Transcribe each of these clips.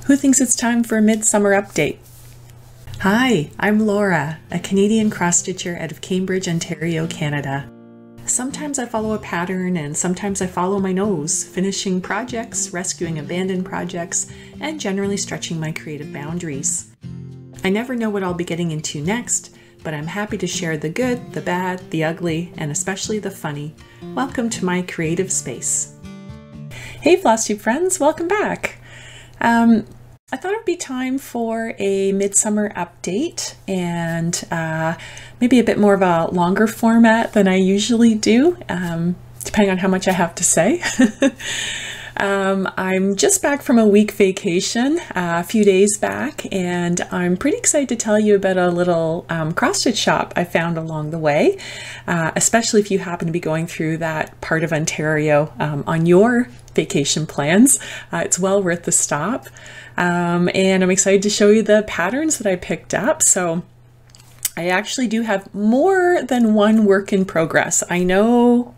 Who thinks it's time for a midsummer update? Hi, I'm Laura, a Canadian cross-stitcher out of Cambridge, Ontario, Canada. Sometimes I follow a pattern and sometimes I follow my nose, finishing projects, rescuing abandoned projects, and generally stretching my creative boundaries. I never know what I'll be getting into next, but I'm happy to share the good, the bad, the ugly, and especially the funny. Welcome to my creative space. Hey Flosstube friends, welcome back. I thought it'd be time for a midsummer update and maybe a bit more of a longer format than I usually do, depending on how much I have to say. I'm just back from a week vacation a few days back, and I'm pretty excited to tell you about a little cross-stitch shop I found along the way, especially if you happen to be going through that part of Ontario on your vacation plans. It's well worth the stop. And I'm excited to show you the patterns that I picked up. So I actually do have more than one work in progress. I know.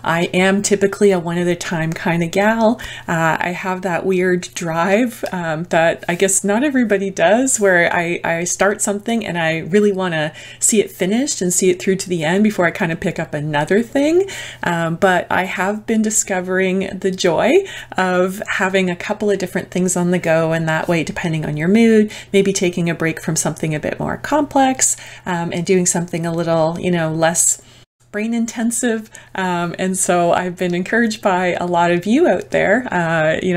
I am typically a one-at-a-time kind of gal. I have that weird drive that I guess not everybody does, where I start something and I really want to see it finished and see it through to the end before I kind of pick up another thing. But I have been discovering the joy of having a couple of different things on the go, and that way, depending on your mood, maybe taking a break from something a bit more complex and doing something a little, less brain intensive. And so I've been encouraged by a lot of you out there,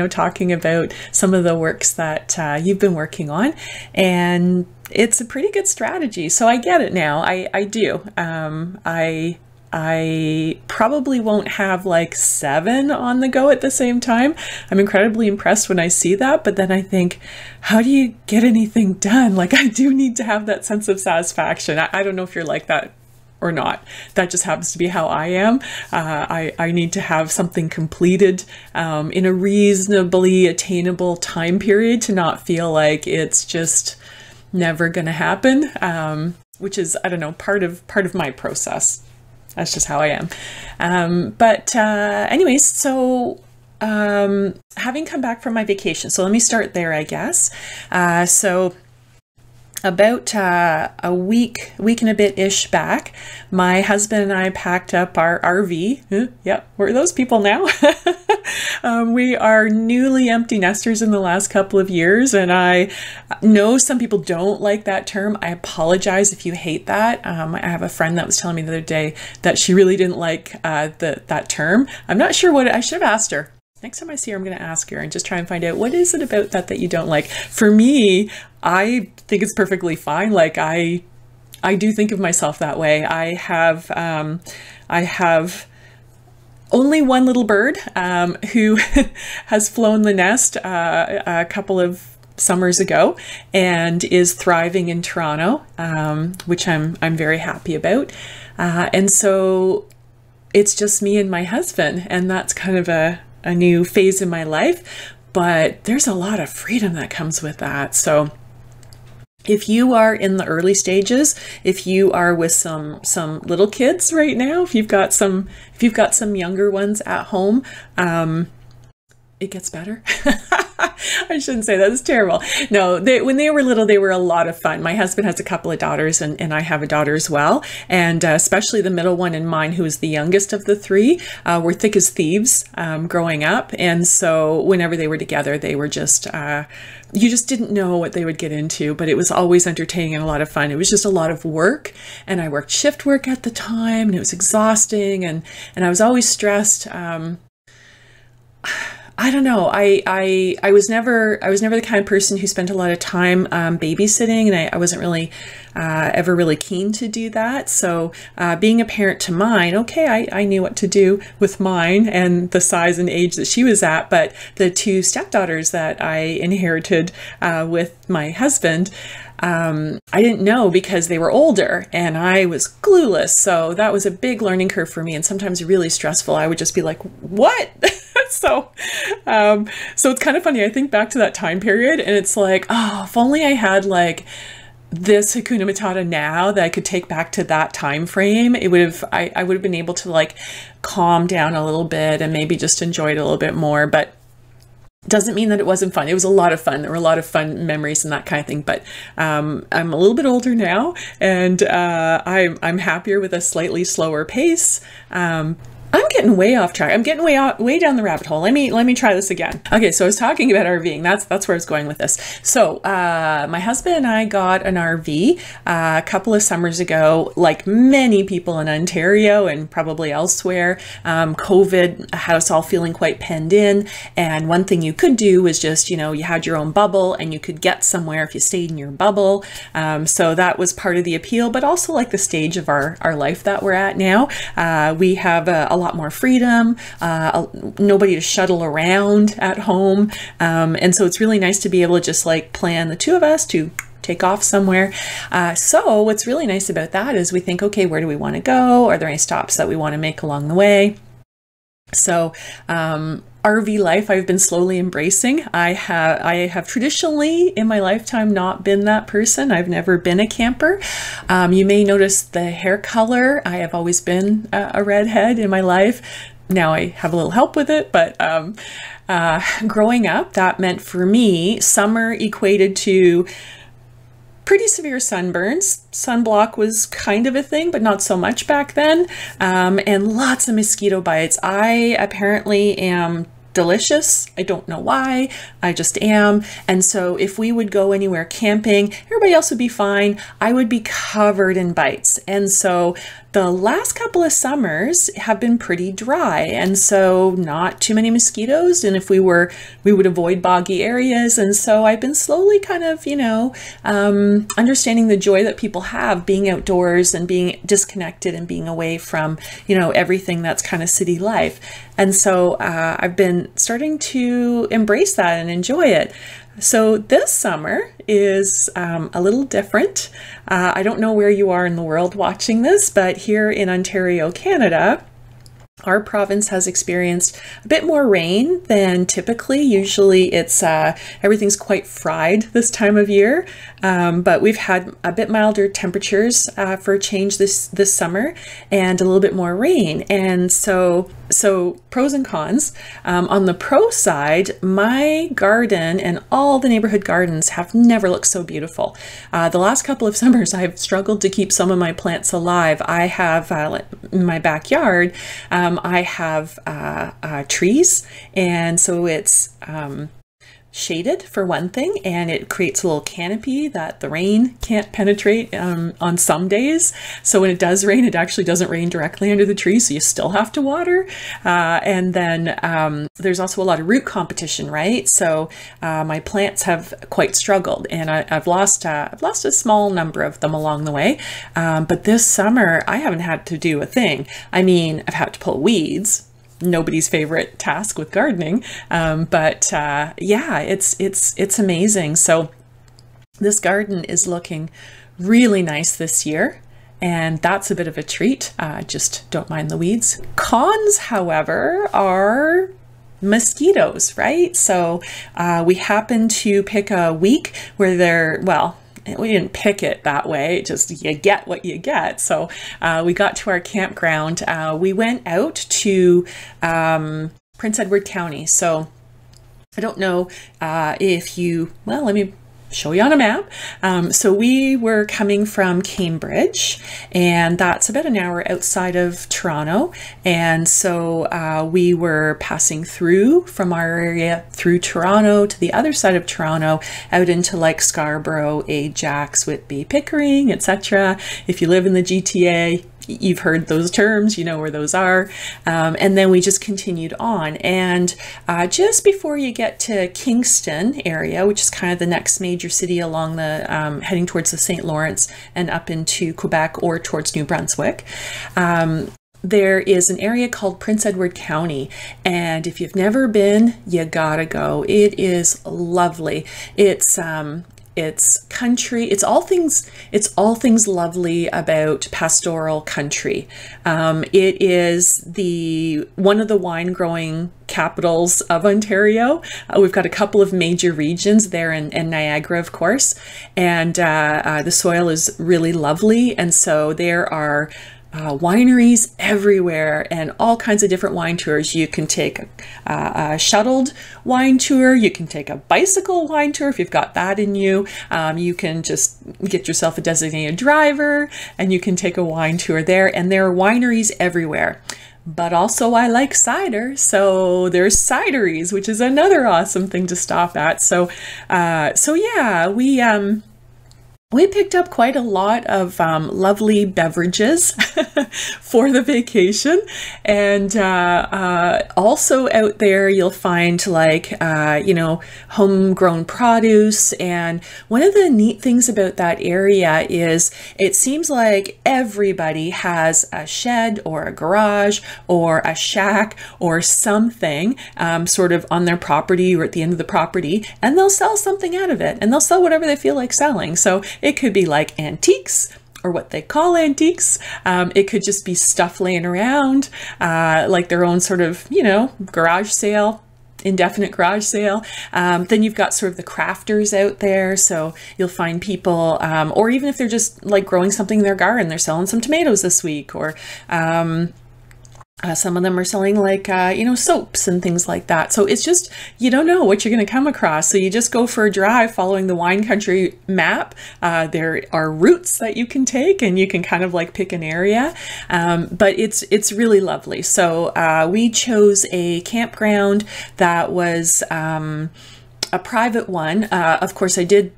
talking about some of the works that you've been working on, and it's a pretty good strategy. So I get it now. I do. I probably won't have like 7 on the go at the same time. I'm incredibly impressed when I see that, but then I think, how do you get anything done? Like, I do need to have that sense of satisfaction. I don't know if you're like that or not. That just happens to be how I am. I need to have something completed in a reasonably attainable time period to not feel like it's just never gonna happen, which is, I don't know, part of my process. That's just how I am. Anyways, so having come back from my vacation, so let me start there, I guess. So about a week and a bit-ish back, my husband and I packed up our RV. Yep, we're those people now. We are newly empty nesters in the last couple of years, and I know some people don't like that term. I apologize if you hate that. I have a friend that was telling me the other day that she really didn't like that term. I'm not sure what I should have asked her. Next time I see her, I'm going to ask her and just try and find out, what is it about that you don't like? For me, I think it's perfectly fine. Like, I do think of myself that way. I have only one little bird who has flown the nest a couple of summers ago and is thriving in Toronto, which I'm very happy about. And so it's just me and my husband, and that's kind of a new phase in my life, but there's a lot of freedom that comes with that. So if you are in the early stages, if you are with some little kids right now, if you've got some younger ones at home, it gets better. I shouldn't say that. It's terrible. No, when they were little, they were a lot of fun. My husband has a couple of daughters, and I have a daughter as well. And especially the middle one and mine, who is the youngest of the 3, were thick as thieves growing up. And so whenever they were together, they were just, you just didn't know what they would get into, but it was always entertaining and a lot of fun. It was just a lot of work, and I worked shift work at the time, and it was exhausting, and I was always stressed. I don't know. I was never the kind of person who spent a lot of time babysitting, and I wasn't really ever really keen to do that. So being a parent to mine, okay, I knew what to do with mine and the size and age that she was at, but the 2 stepdaughters that I inherited with my husband, I didn't know because they were older and I was clueless. So that was a big learning curve for me, and sometimes really stressful. I would just be like, what? So it's kind of funny. I think back to that time period, and it's like, oh, if only I had like this Hakuna Matata now that I could take back to that time frame, it would have, I would have been able to like calm down a little bit and maybe just enjoy it a little bit more. But Doesn't mean that it wasn't fun. It was a lot of fun. There were a lot of fun memories and that kind of thing. But I'm a little bit older now, and I'm happier with a slightly slower pace. I'm getting way off track. I'm getting way down the rabbit hole. Let me try this again. Okay, so I was talking about RVing. That's where I was going with this. So my husband and I got an RV a couple of summers ago. Like many people in Ontario and probably elsewhere, COVID had us all feeling quite penned in. And one thing you could do was just, you had your own bubble and you could get somewhere if you stayed in your bubble. So that was part of the appeal, but also like the stage of our life that we're at now. We have a lot more freedom, nobody to shuttle around at home. And so it's really nice to be able to just like plan the two of us to take off somewhere. So what's really nice about that is we think, okay, where do we want to go? Are there any stops that we want to make along the way? So, RV life I've been slowly embracing. I have traditionally in my lifetime not been that person. I've never been a camper. You may notice the hair color. I have always been a redhead in my life. Now I have a little help with it, but growing up, that meant for me, summer equated to pretty severe sunburns. Sunblock was kind of a thing, but not so much back then. And lots of mosquito bites. I apparently am delicious. I don't know why. I just am. And so if we would go anywhere camping, everybody else would be fine. I would be covered in bites. And so the last couple of summers have been pretty dry, and so not too many mosquitoes. And if we would avoid boggy areas. And so I've been slowly kind of, understanding the joy that people have being outdoors and being disconnected and being away from, everything that's kind of city life. And so I've been starting to embrace that and enjoy it. So this summer is a little different. I don't know where you are in the world watching this, but here in Ontario, Canada, our province has experienced a bit more rain than typically. Usually it's everything's quite fried this time of year, but we've had a bit milder temperatures for a change this summer, and a little bit more rain. And so pros and cons. On the pro side, my garden and all the neighborhood gardens have never looked so beautiful. The last couple of summers, I've struggled to keep some of my plants alive. I have in my backyard, I have trees, and so it's shaded for one thing, and it creates a little canopy that the rain can't penetrate on some days. So when it does rain, it actually doesn't rain directly under the tree, so you still have to water. And then there's also a lot of root competition, right? So my plants have quite struggled, and I've lost a small number of them along the way. But this summer, I haven't had to do a thing. I mean, I've had to pull weeds. Nobody's favorite task with gardening, but yeah, it's amazing. So this garden is looking really nice this year, and that's a bit of a treat. Just don't mind the weeds. Cons, however, are mosquitoes, right? So we happen to pick a week where we didn't pick it that way, just you get what you get. So we got to our campground. We went out to Prince Edward County. So I don't know if let me show you on a map. So we were coming from Cambridge, and that's about an hour outside of Toronto. And so we were passing through from our area through Toronto to the other side of Toronto, out into like Scarborough, Ajax, Whitby, Pickering, etc. If you live in the GTA, you've heard those terms, you know where those are. And then we just continued on. And just before you get to Kingston area, which is kind of the next major city along the, heading towards the St. Lawrence and up into Quebec or towards New Brunswick, there is an area called Prince Edward County. And if you've never been, you gotta go. It is lovely. It's country. It's all things lovely about pastoral country. It is one of the wine growing capitals of Ontario. We've got a couple of major regions there, and Niagara, of course, and the soil is really lovely. And so there are wineries everywhere and all kinds of different wine tours. You can take a shuttled wine tour. You can take a bicycle wine tour if you've got that in you. You can just get yourself a designated driver and you can take a wine tour there. And there are wineries everywhere. But also I like cider, so there's cideries, which is another awesome thing to stop at. So yeah, we picked up quite a lot of lovely beverages for the vacation. And also out there, you'll find like, you know, homegrown produce. And one of the neat things about that area is it seems like everybody has a shed or a garage or a shack or something sort of on their property or at the end of the property, and they'll sell something out of it, and they'll sell whatever they feel like selling. So it could be like antiques, or what they call antiques. It could just be stuff laying around, like their own sort of, you know, garage sale, indefinite garage sale. Then you've got sort of the crafters out there. So you'll find people, or even if they're just like growing something in their garden, they're selling some tomatoes this week, or some of them are selling like, you know, soaps and things like that. So it's just, you don't know what you're going to come across. So you just go for a drive following the wine country map. There are routes that you can take and you can kind of like pick an area. But it's really lovely. So we chose a campground that was a private one. Of course, I did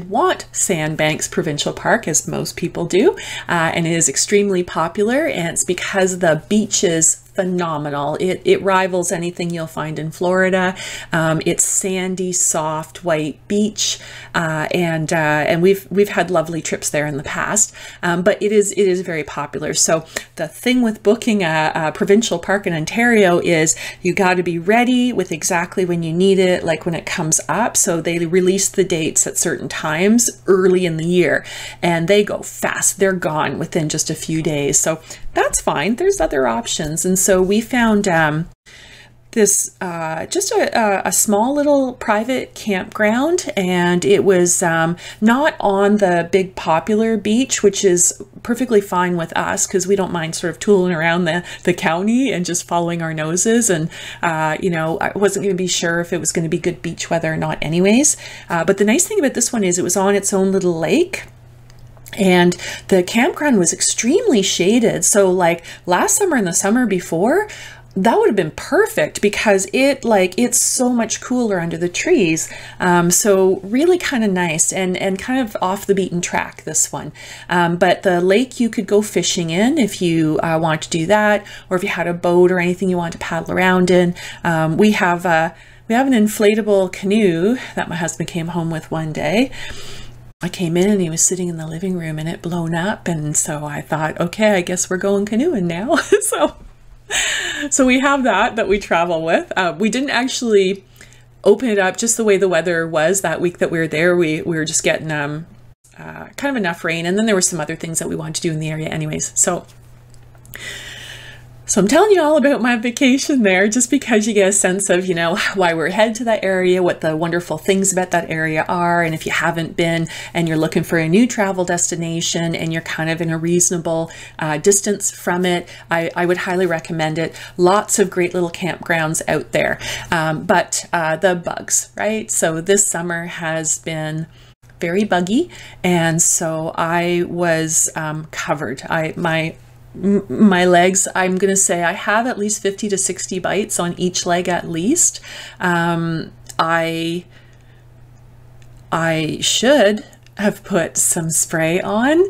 want Sandbanks Provincial Park, as most people do, and it is extremely popular, and it's because the beach is phenomenal. It rivals anything you'll find in Florida. It's sandy, soft, white beach, and we've had lovely trips there in the past. But it is very popular. So the thing with booking a provincial park in Ontario is you got to be ready with exactly when you need it, like when it comes up. So they release the dates at certain times early in the year, and they go fast. They're gone within just a few days. So that's fine. There's other options. And so we found this just a small little private campground, and it was not on the big popular beach, which is perfectly fine with us because we don't mind sort of tooling around the county and just following our noses. And you know, I wasn't going to be sure if it was going to be good beach weather or not anyways. But the nice thing about this one is it was on its own little lake. And the campground was extremely shaded. So like last summer and the summer before, that would have been perfect because it's so much cooler under the trees. So really kind of nice and kind of off the beaten track, this one. But the lake you could go fishing in if you want to do that, or if you had a boat or anything you want to paddle around in. We have an inflatable canoe that my husband came home with one day. I came in and he was sitting in the living room and it blown up, and so I thought, okay, I guess we're going canoeing now. So we have that we travel with. We didn't actually open it up just the way the weather was that week that we were there. We were just getting kind of enough rain, and then there were some other things that we wanted to do in the area anyways. So I'm telling you all about my vacation there just because you get a sense of, you know, why we're headed to that area, what the wonderful things about that area are. And if you haven't been and you're looking for a new travel destination and you're kind of in a reasonable distance from it, I would highly recommend it. Lots of great little campgrounds out there. But the bugs, right? So this summer has been very buggy. And so I was covered. My legs, I'm going to say I have at least 50 to 60 bites on each leg at least. I should have put some spray on,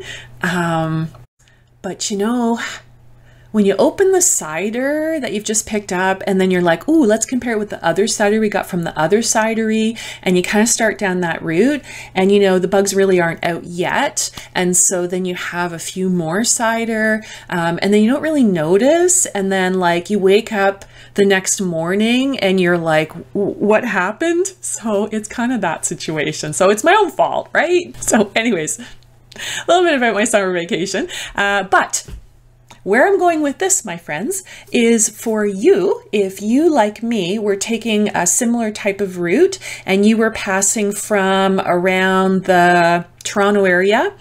but you know, when you open the cider that you've just picked up and then you're like, ooh, let's compare it with the other cider we got from the other cidery, and you kind of start down that route, and you know, the bugs really aren't out yet. And so then you have a few more cider, and then you don't really notice. And then like you wake up the next morning and you're like, what happened? So it's kind of that situation. So it's my own fault, right? So anyways, a little bit about my summer vacation, but where I'm going with this, my friends, is for you, if you, like me, were taking a similar type of route and you were passing from around the Toronto area,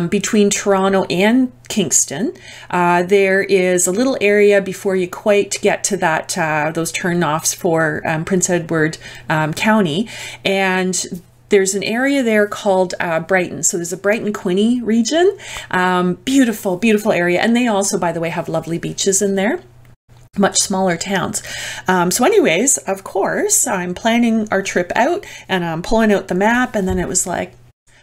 between Toronto and Kingston, there is a little area before you quite get to that those turnoffs for Prince Edward County, and there's an area there called Brighton. So there's a Brighton Quinte region. Beautiful, beautiful area. And they also, by the way, have lovely beaches in there. Much smaller towns. So anyways, of course, I'm planning our trip out and I'm pulling out the map, and then it was like,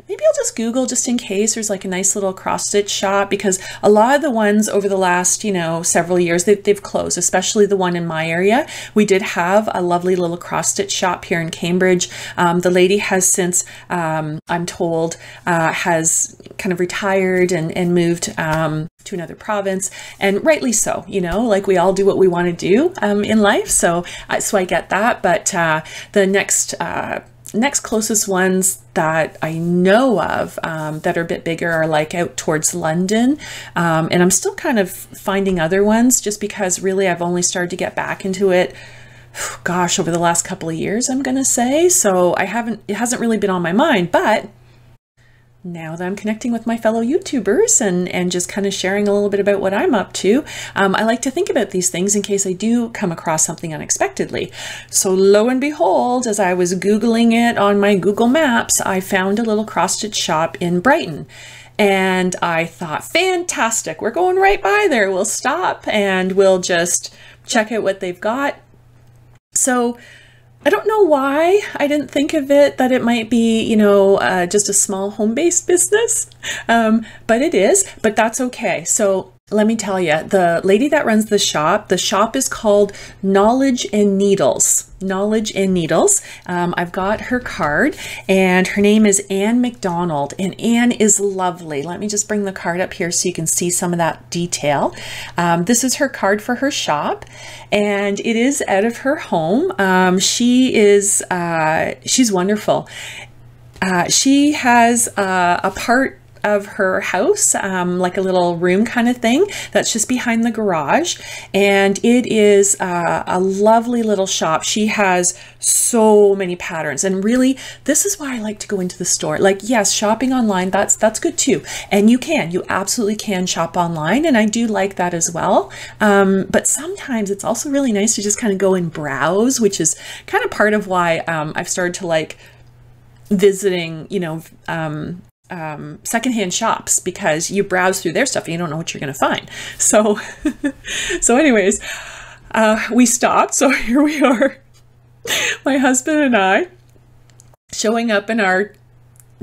maybe I'll just Google just in case there's like a nice little cross-stitch shop, because a lot of the ones over the last, you know, several years, they've closed, especially the one in my area. We did have a lovely little cross-stitch shop here in Cambridge. The lady has since, I'm told, has kind of retired and moved to another province, and rightly so, you know, like we all do what we want to do in life. So I get that, but the next closest ones that I know of that are a bit bigger are like out towards London, and I'm still kind of finding other ones just because really I've only started to get back into it, gosh, over the last couple of years, I'm gonna say. So it hasn't really been on my mind, but now that I'm connecting with my fellow YouTubers and just kind of sharing a little bit about what I'm up to, I like to think about these things in case I do come across something unexpectedly. So lo and behold, as I was Googling it on my Google Maps, I found a little cross-stitch shop in Brighton. And I thought, fantastic, we're going right by there. We'll stop and we'll just check out what they've got. So I don't know why I didn't think of it that it might be, you know, just a small home-based business, but it is, but that's okay. So let me tell you, the lady that runs the shop is called Knowledge and Needles. Knowledge and Needles. I've got her card, and her name is Anne McDonald, and Anne is lovely. Let me just bring the card up here so you can see some of that detail. This is her card for her shop, and it is out of her home. She's wonderful. She has a part of her house, like a little room kind of thing that's just behind the garage, and it is a lovely little shop. She has so many patterns, and really this is why I like to go into the store. Like, yes, shopping online, that's good too, and you absolutely can shop online, and I do like that as well, but sometimes it's also really nice to just kind of go and browse, which is kind of part of why I've started to like visiting, you know, secondhand shops, because you browse through their stuff and you don't know what you're going to find. So, so anyways, we stopped. So here we are, my husband and I, showing up in our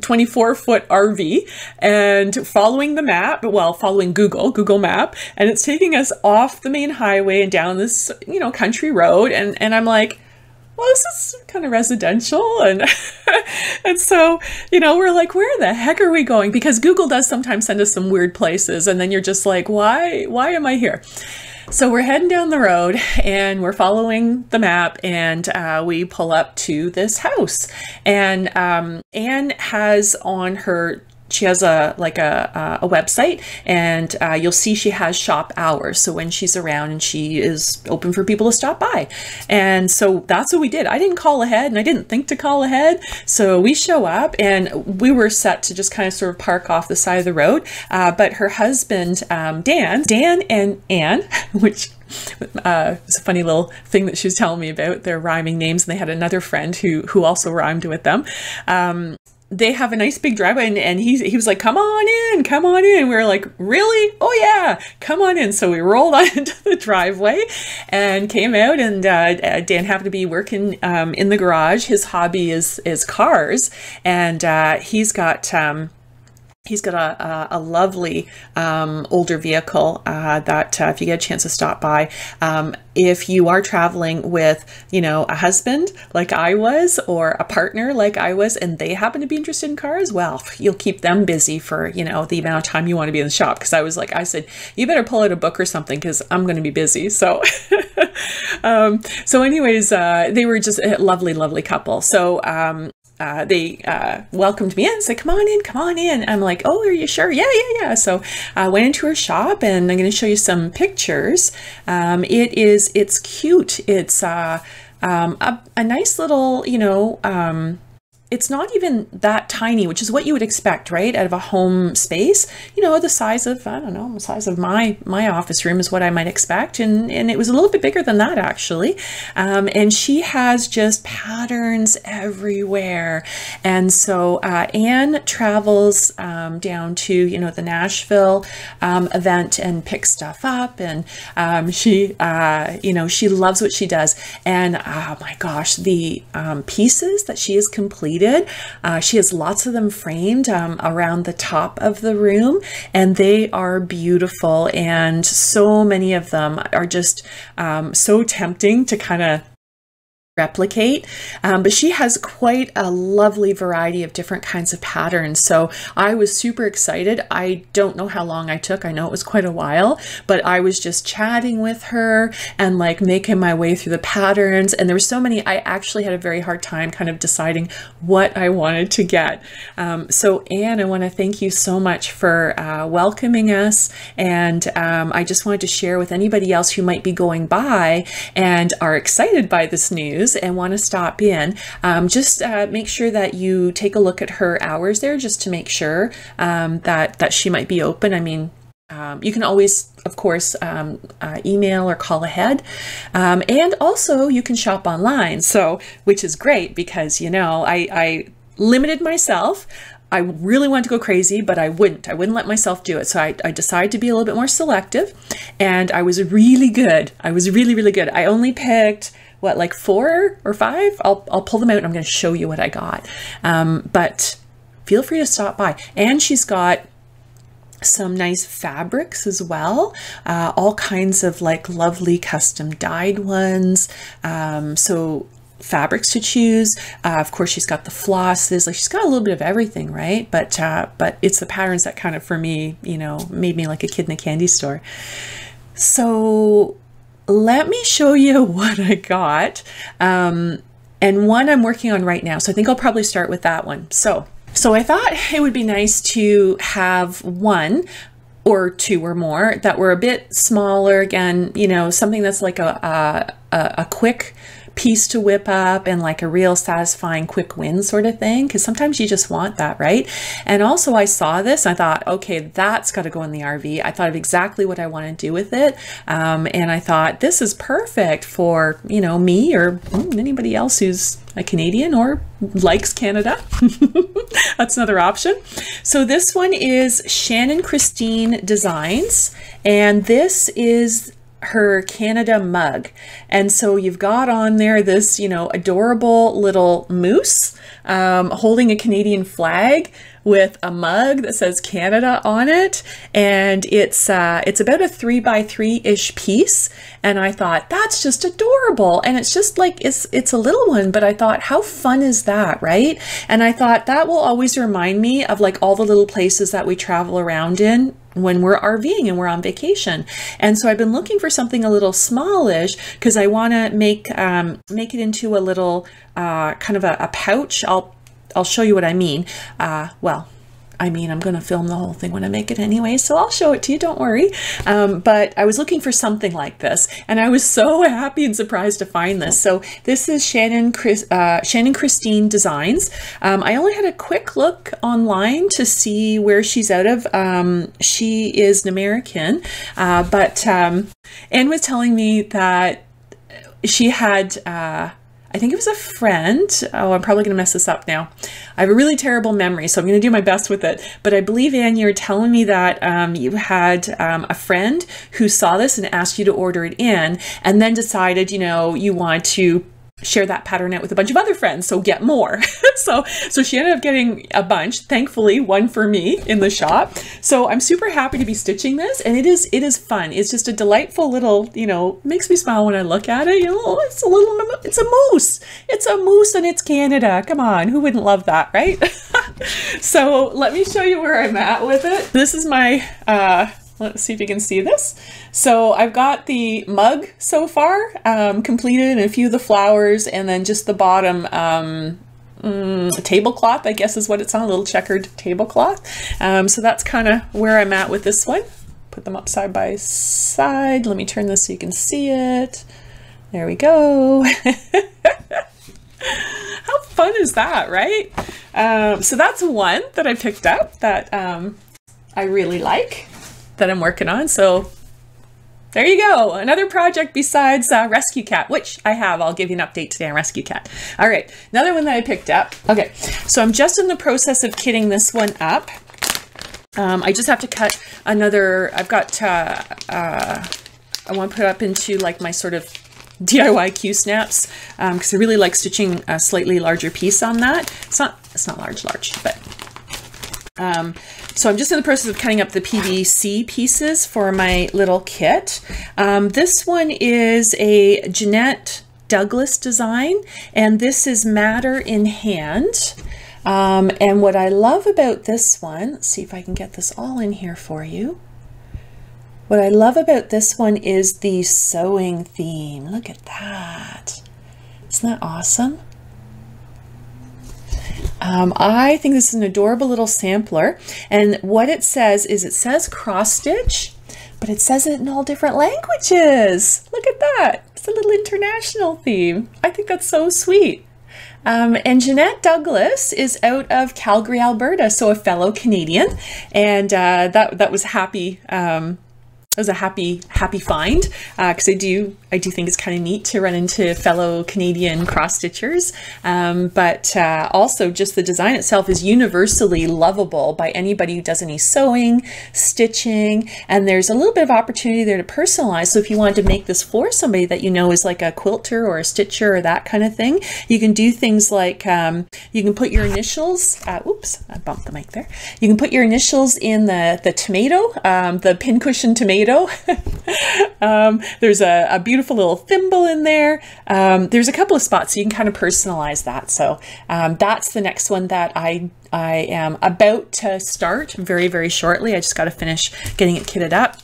24-foot RV and following the map, well, following Google Map, and it's taking us off the main highway and down this, you know, country road. And I'm like, well, this is kind of residential, and and so, you know, we're like, where the heck are we going? Because Google does sometimes send us some weird places, and then you're just like, why am I here? So we're heading down the road and we're following the map, and we pull up to this house, and Anne has on her, she has a website, and you'll see she has shop hours. So when she's around, and she is open for people to stop by. And so that's what we did. I didn't call ahead, and I didn't think to call ahead. So we show up, and we were set to just kind of sort of park off the side of the road. But her husband, Dan and Anne, which it's a funny little thing that she was telling me about, their rhyming names, and they had another friend who also rhymed with them. They have a nice big driveway, and he was like, come on in, come on in. We were like, really? Oh yeah, come on in. So we rolled on into the driveway and came out, and Dan happened to be working in the garage. His hobby is cars, and he's got a lovely older vehicle that if you get a chance to stop by, if you are traveling with, you know, a husband like I was, or a partner like I was, and they happen to be interested in cars, well, you'll keep them busy for, you know, the amount of time you want to be in the shop. Because I said, you better pull out a book or something, because I'm going to be busy. So, so anyways, they were just a lovely, lovely couple. So, welcomed me in and said, come on in. I'm like, oh, are you sure? Yeah. So I went into her shop, and I'm going to show you some pictures. It's cute. It's a nice little, it's not even that tiny, which is what you would expect, right? Out of a home space, the size of, I don't know, the size of my office room is what I might expect. And it was a little bit bigger than that, actually. And she has just patterns everywhere. And so Anne travels down to, the Nashville event and picks stuff up. And she loves what she does. And oh my gosh, the pieces that she has completed, she has lots of them framed around the top of the room, and they are beautiful, and so many of them are just so tempting to kind of replicate, but she has quite a lovely variety of different kinds of patterns. So I was super excited. I don't know how long I took. I know it was quite a while, but I was just chatting with her and like making my way through the patterns. And there were so many, I actually had a very hard time kind of deciding what I wanted to get. So Anne, I want to thank you so much for welcoming us. And I just wanted to share with anybody else who might be going by and are excited by this news and want to stop in, just make sure that you take a look at her hours there, just to make sure that she might be open. I mean, you can always, of course, email or call ahead, and also you can shop online. So, which is great because I limited myself. I really wanted to go crazy, but I wouldn't let myself do it. So I decided to be a little bit more selective, and I was really good. I was really, really good. I only picked like 4 or 5. I'll pull them out and I'm going to show you what I got. But feel free to stop by. And she's got some nice fabrics as well, all kinds of like lovely custom dyed ones. So fabrics to choose. Of course, she's got the flosses. Like, she's got a little bit of everything, right? But it's the patterns that kind of, for me, made me like a kid in a candy store. So let me show you what I got. And one I'm working on right now. So I think I'll probably start with that one. So I thought it would be nice to have 1 or 2 or more that were a bit smaller. Again, something that's like a quick piece to whip up and like a real satisfying quick win sort of thing, because sometimes you just want that, right? And also I saw this and I thought, okay, that's got to go in the RV. I thought of exactly what I want to do with it, and I thought this is perfect for me or anybody else who's a Canadian or likes Canada. That's another option. So this one is Shannon Christine Designs, and this is her Canada mug. And so you've got on there this, adorable little moose holding a Canadian flag with a mug that says Canada on it. And it's about a 3x3-ish piece. And I thought, that's just adorable. And it's just like, it's a little one, but I thought, how fun is that, right? And I thought that will always remind me of like all the little places that we travel around in when we're RVing and we're on vacation. And so I've been looking for something a little smallish because I want to make it into a little kind of a pouch. I'll show you what I mean. I'm going to film the whole thing when I make it anyway, so I'll show it to you, don't worry. But I was looking for something like this, and I was so happy and surprised to find this. So this is Shannon Christine Designs. I only had a quick look online to see where she's out of. She is an American, but Anne was telling me that she had I think it was a friend. Oh, I'm probably going to mess this up now. I have a really terrible memory, so I'm going to do my best with it. But I believe, Anne, you were telling me that you had a friend who saw this and asked you to order it in, and then decided, you want to share that pattern out with a bunch of other friends, so get more. so she ended up getting a bunch, thankfully one for me in the shop. So I'm super happy to be stitching this, and it is fun. It's just a delightful little, makes me smile when I look at it. It's a moose. It's a moose and it's Canada. Come on, who wouldn't love that, right? So let me show you where I'm at with it. This is my let's see if you can see this. So I've got the mug so far completed, and a few of the flowers, and then just the bottom tablecloth, I guess is what it's on, a little checkered tablecloth. So that's kind of where I'm at with this one. Put them up side by side. Let me turn this so you can see it. There we go. How fun is that, right? So that's one that I picked up that I really like, that I'm working on. So there you go. Another project besides Rescue Cat, which I have. I'll give you an update today on Rescue Cat. All right, another one that I picked up. Okay, so I'm just in the process of kitting this one up. I just have to cut another, I've got, I want to put it up into like my sort of DIY Q-snaps, because I really like stitching a slightly larger piece on that. It's not large, but so I'm just in the process of cutting up the PVC pieces for my little kit. This one is a Jeanette Douglas design, and this is Matter in Hand. And what I love about this one, let's see if I can get this all in here for you. What I love about this one is the sewing theme. Look at that. Isn't that awesome? I think this is an adorable little sampler. And what it says is, it says cross stitch, but it says it in all different languages. Look at that. It's a little international theme. I think that's so sweet. And Jeanette Douglas is out of Calgary, Alberta, so a fellow Canadian. And that was happy. It was a happy find, because I do think it's kind of neat to run into fellow Canadian cross-stitchers, but also just the design itself is universally lovable by anybody who does any sewing, stitching, and there's a little bit of opportunity there to personalize. So if you wanted to make this for somebody that you know is like a quilter or a stitcher or that kind of thing, you can do things like you can put your initials, oops, I bumped the mic there. You can put your initials in the tomato, the pincushion tomato. There's a beautiful little thimble in there. There's a couple of spots so you can kind of personalize that. So that's the next one that I am about to start very, very shortly. I just got to finish getting it kitted up.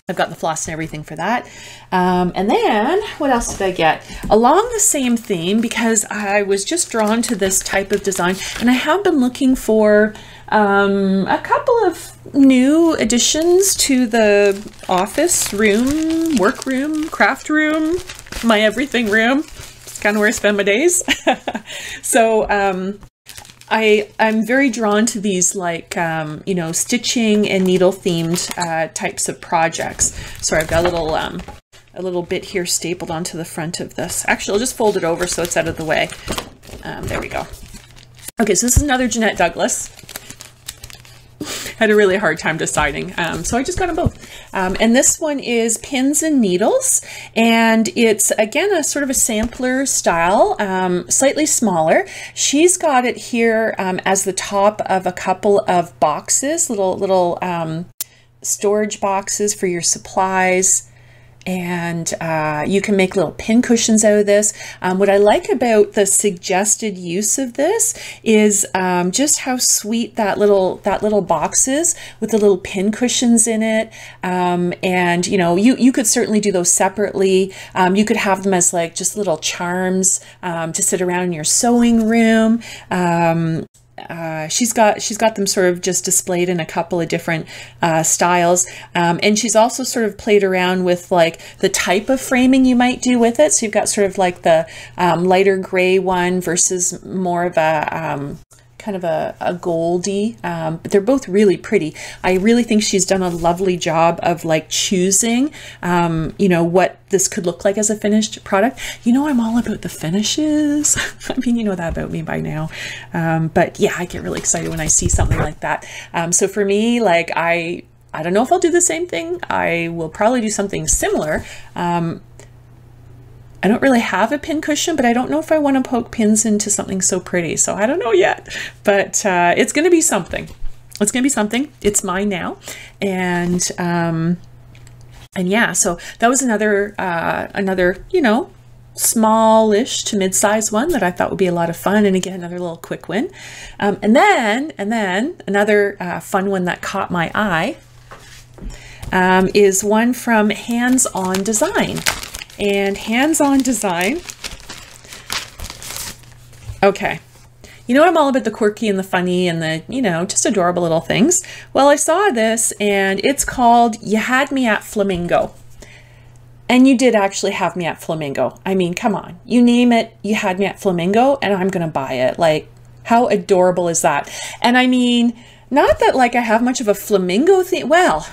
I've got the floss and everything for that. And then what else did I get? Along the same theme, because I was just drawn to this type of design, and I have been looking for a couple of new additions to the office room, work room, craft room, my everything room. It's kind of where I spend my days. So I'm very drawn to these, like, you know, stitching and needle themed types of projects. So I've got a little bit here stapled onto the front of this. Actually, I'll just fold it over so it's out of the way. There we go. Okay, so this is another Jeanette Douglas. Had a really hard time deciding, so I just got them both. And this one is Pins and Needles, and it's again a sort of a sampler style, slightly smaller. She's got it here as the top of a couple of boxes, little storage boxes for your supplies. And you can make little pin cushions out of this. What I like about the suggested use of this is just how sweet that little box is with the little pin cushions in it. And you know, you could certainly do those separately. You could have them as like just little charms to sit around in your sewing room. She's got them sort of just displayed in a couple of different styles, and she's also sort of played around with like the type of framing you might do with it. So you've got sort of like the lighter gray one versus more of a kind of a goldy, but they're both really pretty. I really think she's done a lovely job of like choosing, you know, what this could look like as a finished product. You know, I'm all about the finishes. I mean, you know that about me by now. But yeah, I get really excited when I see something like that. So for me, like, I don't know if I'll do the same thing. I will probably do something similar. I don't really have a pin cushion, but I don't know if I want to poke pins into something so pretty. So I don't know yet, but it's going to be something. It's going to be something. It's mine now. And yeah, so that was another, you know, smallish to mid-size one that I thought would be a lot of fun. And again, another little quick win. And then another fun one that caught my eye is one from Hands On Design. And Hands On Design, okay, You know, I'm all about the quirky and the funny and the, you know, just adorable little things. Well, I saw this and it's called You Had Me at Flamingo. And you did actually have me at Flamingo. I mean, come on, you name it, you had me at Flamingo, and I'm gonna buy it. Like, how adorable is that? And I mean, not that like I have much of a flamingo theme. Well,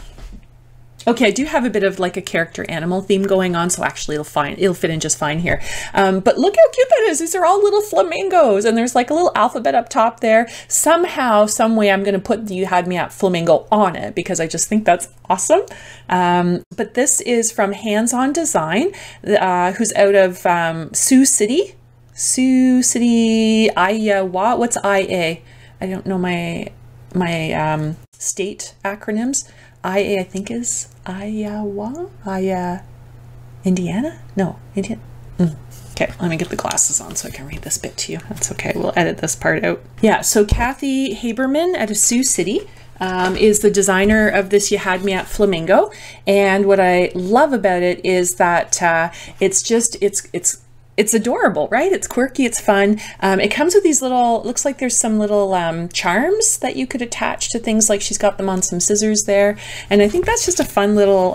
okay, I do have a bit of like a character animal theme going on, so actually it'll fit in just fine here. But look how cute that is. These are all little flamingos, and there's like a little alphabet up top there. Somehow, some way, I'm going to put the You Had Me at Flamingo on it because I just think that's awesome. But this is from Hands On Design, who's out of Sioux City, Iowa. What's IA? I don't know my state acronyms. IA, I think, is Iowa? Indiana? No, Indiana. Okay, let me get the glasses on so I can read this bit to you. That's okay, we'll edit this part out. Yeah, so Kathy Haberman out of Sioux City is the designer of this You Had Me at Flamingo. And what I love about it is that it's adorable, right? It's quirky, it's fun. It comes with these little, looks like there's some little charms that you could attach to things, like she's got them on some scissors there. And I think that's just a fun little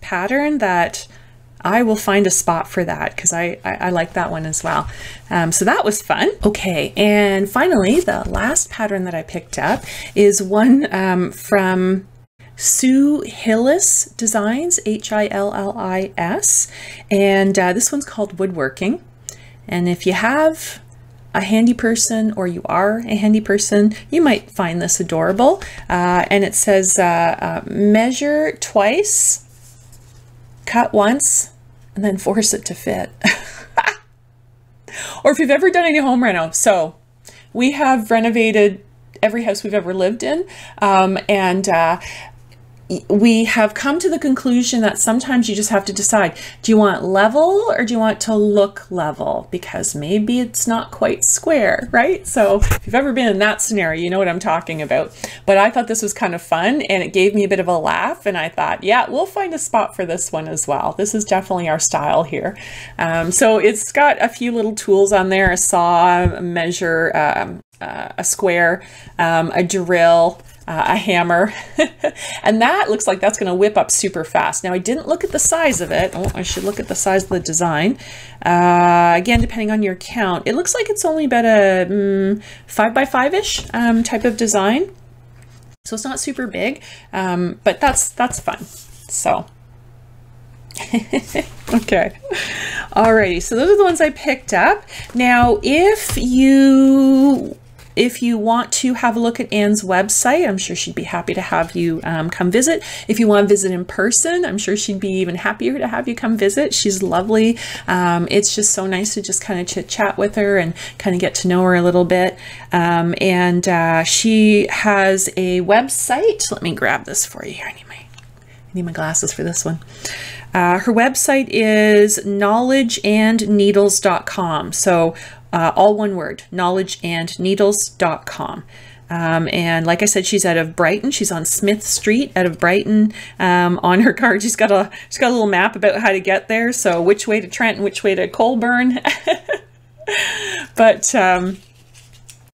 pattern that I will find a spot for that because I like that one as well. So that was fun. Okay, and finally, the last pattern that I picked up is one from Sue Hillis Designs, Hillis, and this one's called Woodworking. And if you have a handy person, or you are a handy person, you might find this adorable. And it says measure twice, cut once, and then force it to fit. Or if you've ever done any home reno. So we have renovated every house we've ever lived in, and we have come to the conclusion that sometimes you just have to decide, do you want level or do you want to look level? Because maybe it's not quite square, right? So if you've ever been in that scenario, you know what I'm talking about. But I thought this was kind of fun and it gave me a bit of a laugh, and I thought, yeah, we'll find a spot for this one as well. This is definitely our style here. So it's got a few little tools on there: a saw, a measure, a square, a drill, a hammer, and that looks like that's going to whip up super fast. Now, I didn't look at the size of it. Oh, I should look at the size of the design. Again, depending on your count, it looks like it's only about a 5x5-ish type of design. So it's not super big, but that's fun. So, okay. Alrighty, so those are the ones I picked up. Now, if you want to have a look at Anne's website, I'm sure she'd be happy to have you come visit. If you want to visit in person, I'm sure she'd be even happier to have you come visit. She's lovely. It's just so nice to just kind of chit chat with her and kind of get to know her a little bit. And she has a website. Let me grab this for you here. I need my glasses for this one. Her website is knowledgeandneedles.com. So all one word, knowledgeandneedles.com. And like I said, she's out of Brighton. She's on Smith Street out of Brighton. On her card, she's got a little map about how to get there. So which way to Trent and which way to Colburn. But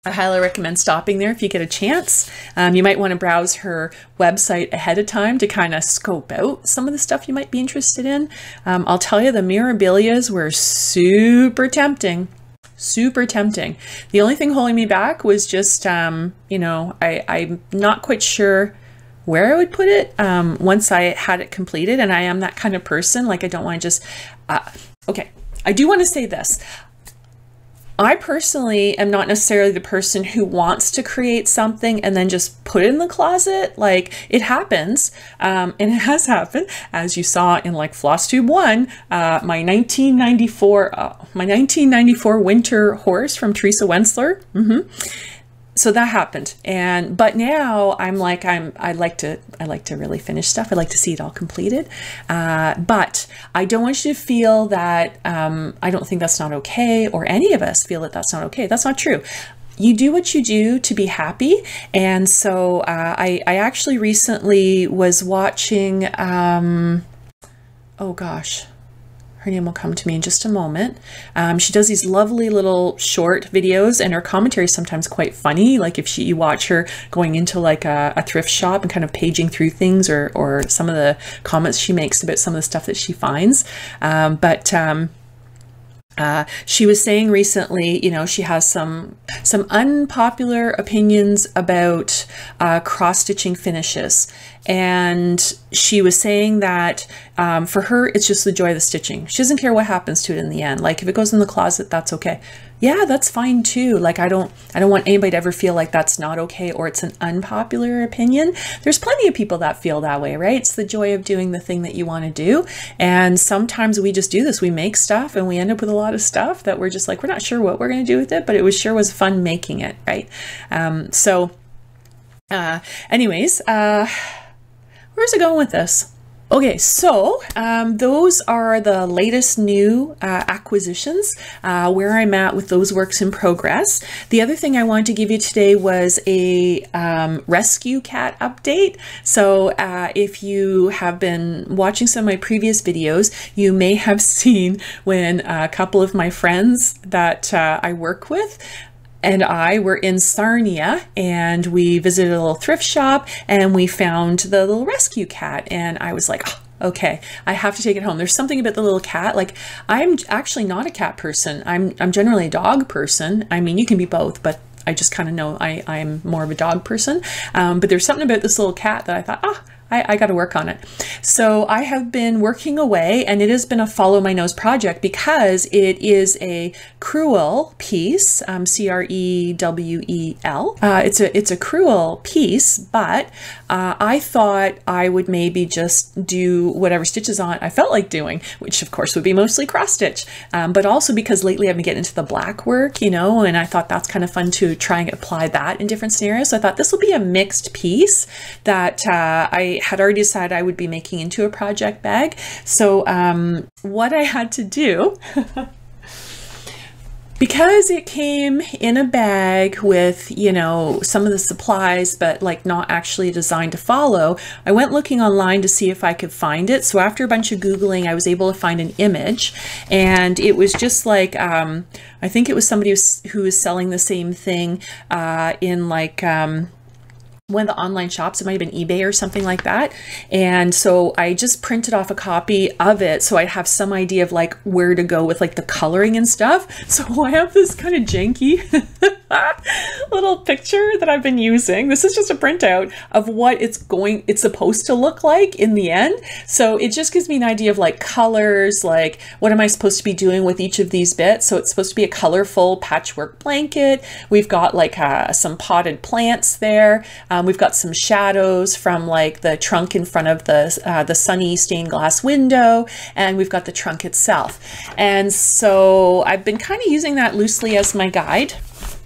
I highly recommend stopping there if you get a chance. You might want to browse her website ahead of time to kind of scope out some of the stuff you might be interested in. I'll tell you, the mirabilias were super tempting. Super tempting. The only thing holding me back was just, you know, I'm not quite sure where I would put it once I had it completed. And I am that kind of person. Like, I don't want to just, okay, I do want to say this. I personally am not necessarily the person who wants to create something and then just put it in the closet. Like, it happens, and it has happened, as you saw in like Flosstube 1, my 1994 winter horse from Teresa Wensler. So that happened, but now I'm like, I like to really finish stuff. I like to see it all completed, but I don't want you to feel that I don't think that's not okay, or any of us feel that that's not okay. That's not true. You do what you do to be happy. And so I actually recently was watching, oh gosh, her her name will come to me in just a moment. She does these lovely little short videos, and her commentary is sometimes quite funny. Like if you watch her going into like a thrift shop and kind of paging through things, or some of the comments she makes about some of the stuff that she finds. She was saying recently, you know, she has some unpopular opinions about cross-stitching finishes. And she was saying that for her, it's just the joy of the stitching. She doesn't care what happens to it in the end. Like if it goes in the closet, that's okay. Yeah, that's fine too. Like I don't want anybody to ever feel like that's not okay or it's an unpopular opinion. There's plenty of people that feel that way, right? It's the joy of doing the thing that you want to do. And sometimes we just do this. We make stuff and we end up with a lot of stuff that we're just like, we're not sure what we're going to do with it, but it sure was fun making it, right? Anyways, where's it going with this? Okay, so those are the latest new acquisitions, where I'm at with those works in progress. The other thing I wanted to give you today was a rescue cat update. So if you have been watching some of my previous videos, you may have seen when a couple of my friends that I work with and I were in Sarnia, and we visited a little thrift shop, and we found the little rescue cat, and I was like, oh, okay, I have to take it home. There's something about the little cat. Like I'm actually not a cat person. I'm generally a dog person. I mean, you can be both, but I just kind of know I'm more of a dog person. But there's something about this little cat that I thought, I got to work on it. So I have been working away, and it has been a follow my nose project because it is a crewel piece, C-R-E-W-E-L. It's a crewel piece, but I thought I would maybe just do whatever stitches on I felt like doing, which of course would be mostly cross stitch, but also because lately I've been getting into the black work, you know, and I thought that's kind of fun to try and apply that in different scenarios. So I thought this will be a mixed piece that I had already decided I would be making into a project bag. So what I had to do, because it came in a bag with, you know, some of the supplies, but like not actually designed to follow, I went looking online to see if I could find it. So after a bunch of Googling, I was able to find an image, and it was just like, I think it was somebody who was selling the same thing in like, one of the online shops. It might have been eBay or something like that. And so I just printed off a copy of it so I'd have some idea of like where to go with like the coloring and stuff. So I have this kind of janky little picture that I've been using. This is just a printout of what it's supposed to look like in the end. So it just gives me an idea of like colors, like what am I supposed to be doing with each of these bits. So it's supposed to be a colorful patchwork blanket. We've got like some potted plants there. We've got some shadows from like the trunk in front of the sunny stained glass window, and we've got the trunk itself. And so I've been kind of using that loosely as my guide.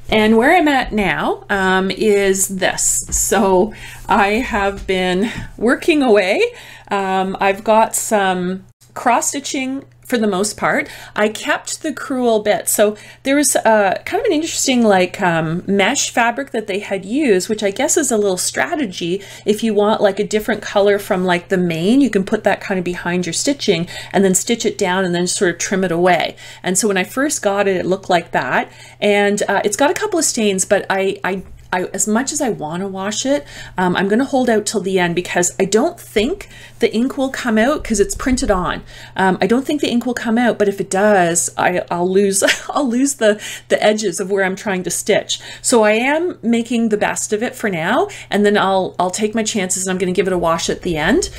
And where I'm at now is this. So I have been working away. I've got some cross stitching for the most part. I kept the crewel bit. So there was kind of an interesting like mesh fabric that they had used, which I guess is a little strategy. If you want like a different color from like the main, you can put that kind of behind your stitching and then stitch it down and then sort of trim it away. And so when I first got it, it looked like that. And it's got a couple of stains, but I as much as I want to wash it, I'm going to hold out till the end because I don't think the ink will come out because it's printed on. I don't think the ink will come out, but if it does, I'll lose the edges of where I'm trying to stitch. So I am making the best of it for now, and then I'll take my chances, and I'm going to give it a wash at the end.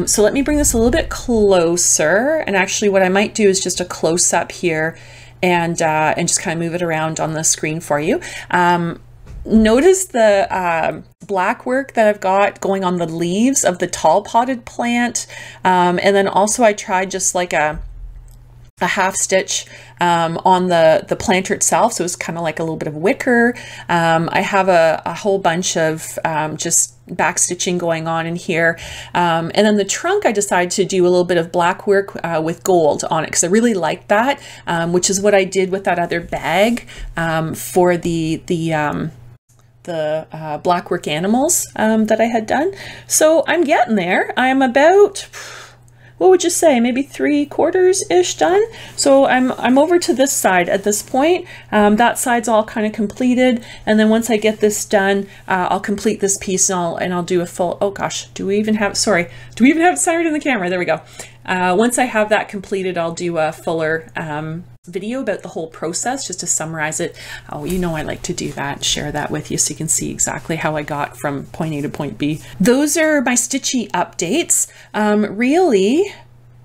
So let me bring this a little bit closer, and actually what I might do is just a close-up here and just kind of move it around on the screen for you. Notice the black work that I've got going on the leaves of the tall potted plant. And then also I tried just like a half stitch on the planter itself. So it's kind of like a little bit of wicker. I have a whole bunch of just back stitching going on in here. And then the trunk, I decided to do a little bit of black work with gold on it because I really liked that, which is what I did with that other bag for the blackwork animals that I had done. So I'm getting there. I'm about, what would you say, maybe 3/4-ish done. So I'm over to this side at this point. That side's all kind of completed, and then once I get this done, I'll complete this piece and I'll do a full, oh gosh, do we even have it centered in the camera? There we go. Once I have that completed, I'll do a fuller video about the whole process just to summarize it. Oh, you know I like to do that, share that with you so you can see exactly how I got from point A to point B. Those are my stitchy updates. Really,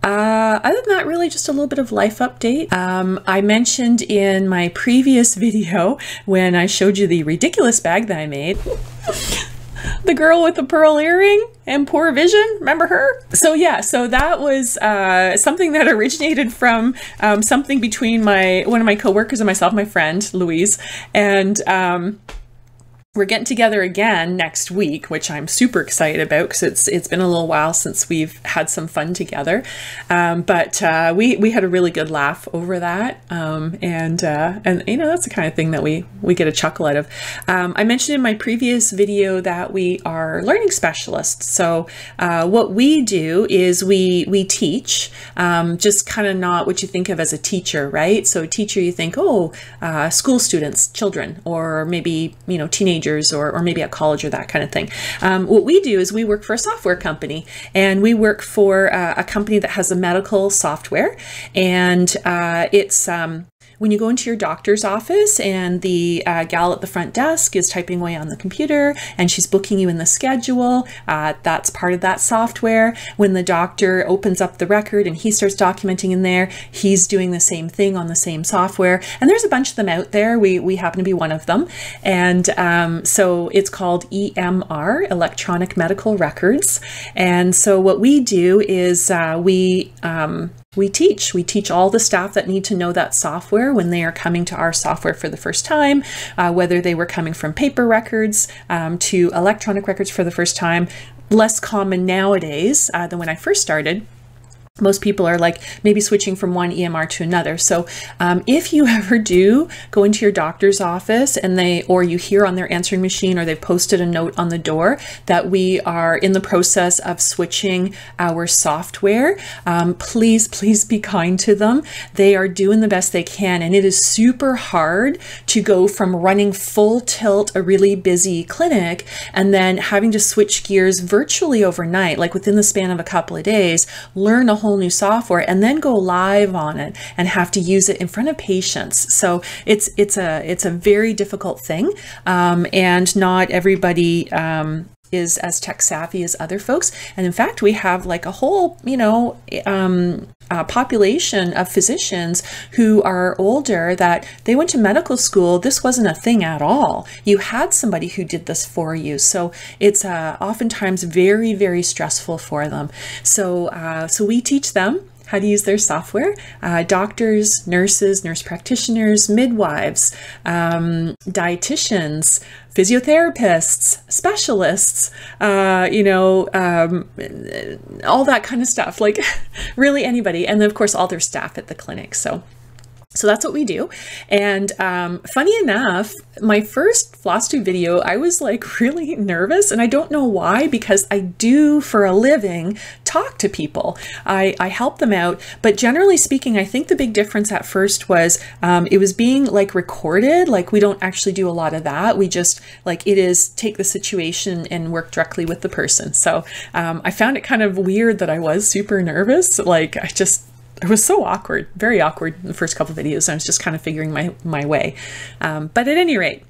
other than that, really just a little bit of life update. I mentioned in my previous video when I showed you the ridiculous bag that I made, the girl with the pearl earring and poor vision, remember her? So yeah, so that was something that originated from something between one of my coworkers and myself, my friend Louise, and we're getting together again next week, which I'm super excited about because it's been a little while since we've had some fun together. But we had a really good laugh over that, and you know, that's the kind of thing that we get a chuckle out of. I mentioned in my previous video that we are learning specialists. So what we do is we teach, just kind of not what you think of as a teacher, right? So a teacher, you think, oh, school students, children, or maybe, you know, teenagers, or maybe at college or that kind of thing. What we do is we work for a software company, and we work for a company that has a medical software, and it's when you go into your doctor's office and the gal at the front desk is typing away on the computer and she's booking you in the schedule, that's part of that software. When the doctor opens up the record and he starts documenting in there, he's doing the same thing on the same software. And there's a bunch of them out there. We happen to be one of them. And so it's called EMR, Electronic Medical Records. And so what we do is we teach all the staff that need to know that software when they are coming to our software for the first time, whether they were coming from paper records to electronic records for the first time. Less common nowadays than when I first started. Most people are like maybe switching from one EMR to another. So if you ever do go into your doctor's office and or you hear on their answering machine or they've posted a note on the door that we are in the process of switching our software, please be kind to them. They are doing the best they can, and it is super hard to go from running full tilt a really busy clinic and then having to switch gears virtually overnight, like within the span of a couple of days, learn a whole new software and then go live on it and have to use it in front of patients. So it's a very difficult thing, and not everybody is as tech savvy as other folks. And in fact, we have like a whole, you know, population of physicians who are older that they went to medical school. This wasn't a thing at all. You had somebody who did this for you. So it's oftentimes very, very stressful for them. So we teach them how to use their software. Doctors, nurses, nurse practitioners, midwives, dietitians, physiotherapists, specialists, you know, all that kind of stuff, like really anybody. And then of course all their staff at the clinic. So that's what we do. And funny enough, my first Flosstube video, I was like really nervous, and I don't know why, because I do for a living talk to people. I help them out, but generally speaking, I think the big difference at first was it was being like recorded. Like we don't actually do a lot of that. We just like it is take the situation and work directly with the person. So I found it kind of weird that I was super nervous. Like it was so awkward, very awkward in the first couple of videos. I was just kind of figuring my way. But at any rate,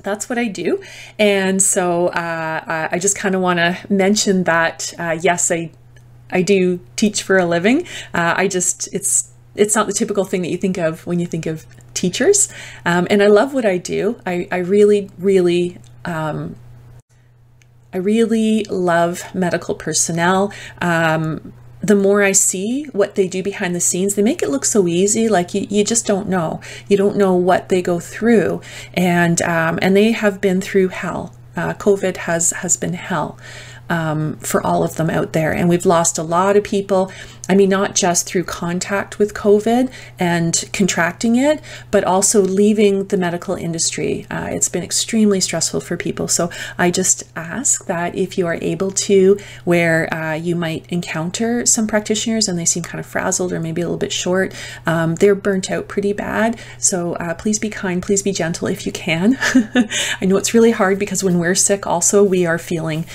that's what I do. And so I just kind of want to mention that, yes, I do teach for a living. It's not the typical thing that you think of when you think of teachers. And I love what I do. I really love medical personnel. The more I see what they do behind the scenes, they make it look so easy. Like you just don't know. You don't know what they go through, and they have been through hell. COVID has been hell for all of them out there, and we've lost a lot of people. I mean, not just through contact with COVID and contracting it, but also leaving the medical industry. It's been extremely stressful for people. So I just ask that if you are able to, where you might encounter some practitioners and they seem kind of frazzled or maybe a little bit short, they're burnt out pretty bad. So please be kind, please be gentle if you can. I know it's really hard because when we're sick also, we are feeling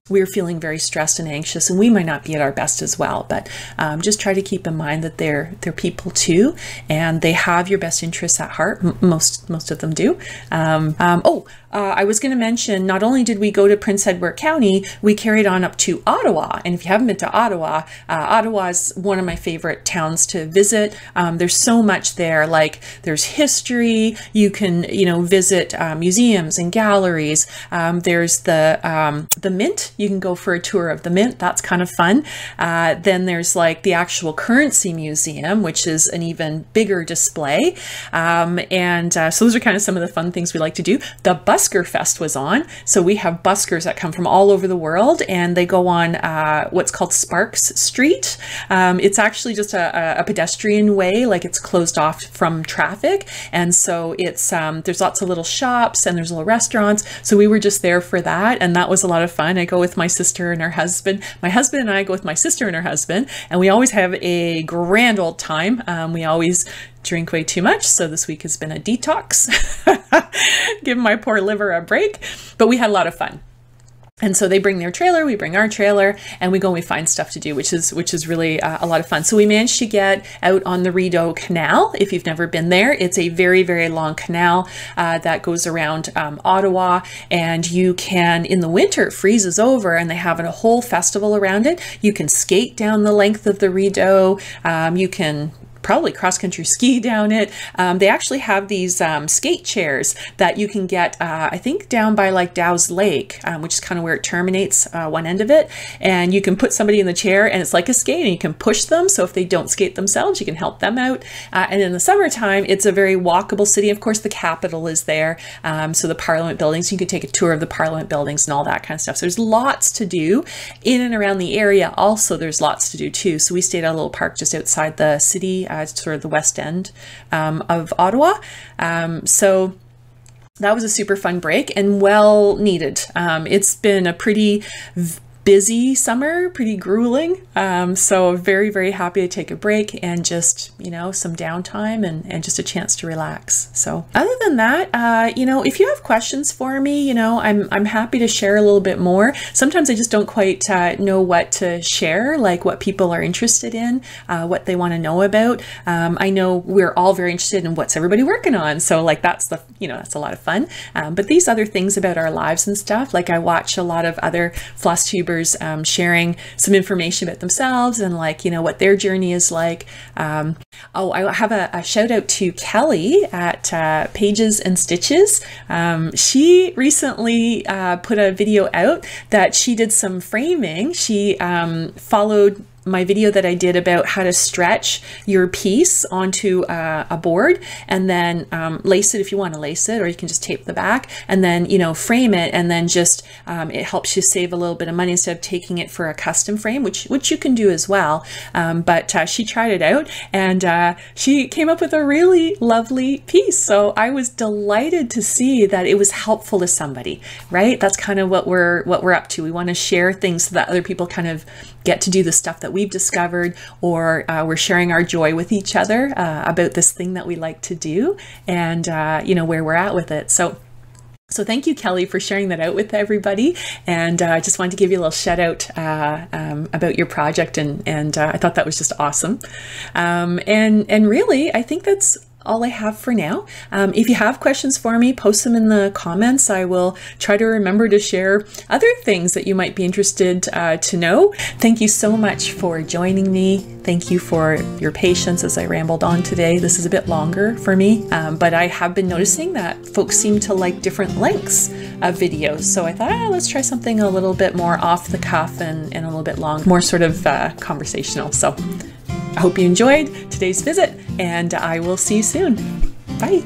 very stressed and anxious, and we might not be at our best as well, but just try to keep in mind that they're people too, and they have your best interests at heart. Most of them do. I was going to mention, not only did we go to Prince Edward County, we carried on up to Ottawa. And if you haven't been to Ottawa, Ottawa is one of my favorite towns to visit. There's so much there, like there's history. You can, visit museums and galleries. There's the Mint. You can go for a tour of the Mint. That's kind of fun. Then there's like the actual currency museum, which is an even bigger display. So those are kind of some of the fun things we like to do. The Busker Fest was on. So we have buskers that come from all over the world, and they go on what's called Sparks Street. It's actually just a pedestrian way, like it's closed off from traffic. And so it's there's lots of little shops and there's little restaurants. So we were just there for that, and that was a lot of fun. I go with my sister and her husband. My husband and I go with my sister and her husband, and we always have a grand old time. We always drink way too much, so this week has been a detox. Give my poor liver a break, but we had a lot of fun. And so they bring their trailer, we bring our trailer, and we go and we find stuff to do, which is really a lot of fun. So we managed to get out on the Rideau Canal. If you've never been there, it's a very, very long canal that goes around Ottawa, and you can, in the winter, it freezes over, and they have a whole festival around it. You can skate down the length of the Rideau. You can probably cross-country ski down it. They actually have these skate chairs that you can get, I think down by like Dow's Lake, which is kind of where it terminates, one end of it. And you can put somebody in the chair and it's like a skate, and you can push them. So if they don't skate themselves, you can help them out. And in the summertime, it's a very walkable city. Of course, the Capitol is there. So the Parliament buildings, you could take a tour of the Parliament buildings and all that kind of stuff. So there's lots to do in and around the area. Also, there's lots to do too. So we stayed at a little park just outside the city, sort of the west end of Ottawa. So that was a super fun break and well needed. It's been a pretty busy summer, pretty grueling. So very, very happy to take a break and just, some downtime and just a chance to relax. So other than that, if you have questions for me, I'm happy to share a little bit more. Sometimes I just don't quite know what to share, like what people are interested in, what they want to know about. I know we're all very interested in what's everybody working on. So like that's that's a lot of fun. But these other things about our lives and stuff, like I watch a lot of other Flosstubers sharing some information about themselves and what their journey is like. I have a shout out to Kelley at Pages and Stitches. She recently put a video out that she did some framing. She followed my video that I did about how to stretch your piece onto a board and then lace it if you want to lace it, or you can just tape the back and then, frame it, and then just it helps you save a little bit of money instead of taking it for a custom frame, which you can do as well. But she tried it out and she came up with a really lovely piece. So I was delighted to see that it was helpful to somebody, right? That's kind of what we're up to. We want to share things so that other people kind of get to do the stuff that we've discovered, or we're sharing our joy with each other about this thing that we like to do, and where we're at with it. So thank you, Kelley, for sharing that out with everybody. And I just wanted to give you a little shout out about your project, and I thought that was just awesome. And really, I think that's all I have for now. If you have questions for me, post them in the comments. I will try to remember to share other things that you might be interested to know. Thank you so much for joining me. Thank you for your patience as I rambled on today. This is a bit longer for me, but I have been noticing that folks seem to like different lengths of videos. So I thought, let's try something a little bit more off the cuff and a little bit long, more sort of conversational. So I hope you enjoyed today's visit, and I will see you soon. Bye.